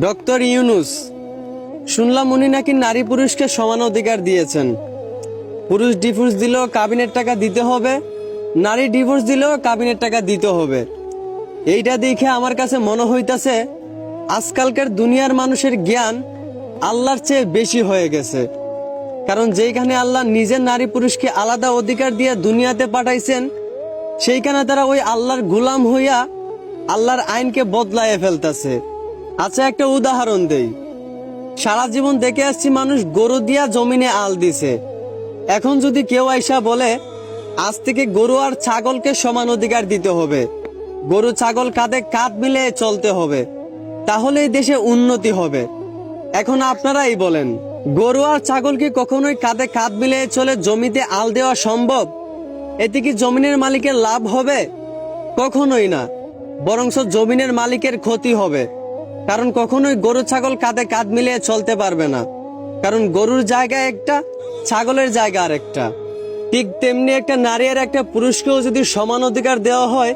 Doctor Yunus, শুনলাম উনি নাকি নারী পুরুষকে সমান অধিকার দিয়েছেন। পুরুষ ডিভোর্স দিলেও কাবিনের টাকা দিতে হবে, নারী ডিভোর্স দিলেও কাবিনের টাকা দিতে হবে। এইটা দেখে আমার কাছে মনে হইতাছে আজকালকার দুনিয়ার মানুষের জ্ঞান আল্লাহর চেয়ে বেশি হয়ে গেছে। কারণ যেইখানে আল্লাহ নিজের নারী পুরুষকে আলাদা অধিকার দিয়ে দুনিয়াতে পাঠাইছেন, সেইখানে তারা ওই আল্লাহর গোলাম হইয়া আল্লাহর আইনকে বদলাইয়া ফেলতেছে। আচ্ছা, একটা উদাহরণ দেই। সারা জীবন দেখে আসছি মানুষ গরু দিয়া জমিনে আল দিছে। এখন যদি কেউ আইসা বলে আজ থেকে গরু আর ছাগলকে সমান অধিকার দিতে হবে, গরু ছাগল কাঁধে কাঁধ মিলে চলতে হবে, তাহলে এই দেশে উন্নতি হবে। এখন আপনারাই বলেন, গরু আর ছাগল কি কখনোই কাঁধে কাঁধ মিলে চলে জমিতে আল দেওয়া সম্ভব? এতে কি জমিনের মালিকের লাভ হবে? কখনোই না, বরঞ্চ জমিনের মালিকের ক্ষতি হবে। কারণ কখনোই গরু ছাগল কাঁধে কাঁধ মিলিয়ে চলতে পারবে না। কারণ গরুর জায়গা একটা, ছাগলের জায়গা আর একটা। ঠিক তেমনি একটা নারী আর একটা পুরুষকেও যদি সমান অধিকার দেওয়া হয়,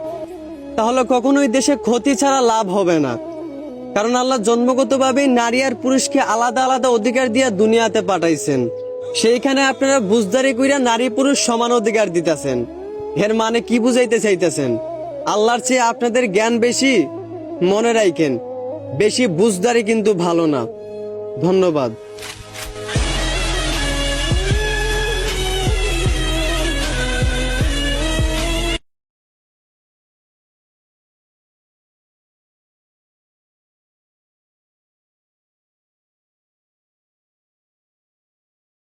তাহলে কখনোই দেশে ক্ষতি ছাড়া লাভ হবে না। কারণ আল্লাহ জন্মগতভাবেই নারী আর পুরুষকে আলাদা আলাদা অধিকার দিয়ে দুনিয়াতে পাঠাইছেন। সেইখানে আপনারা বুঝদারি কইরা নারী পুরুষ সমান অধিকার দিতেছেন। এর মানে কি বুঝাইতে চাইতেছেন? আল্লাহর চেয়ে আপনাদের জ্ঞান বেশি? মনে রাখেন, বেশি বুঝদারি কিন্তু ভালো না। ধন্যবাদ।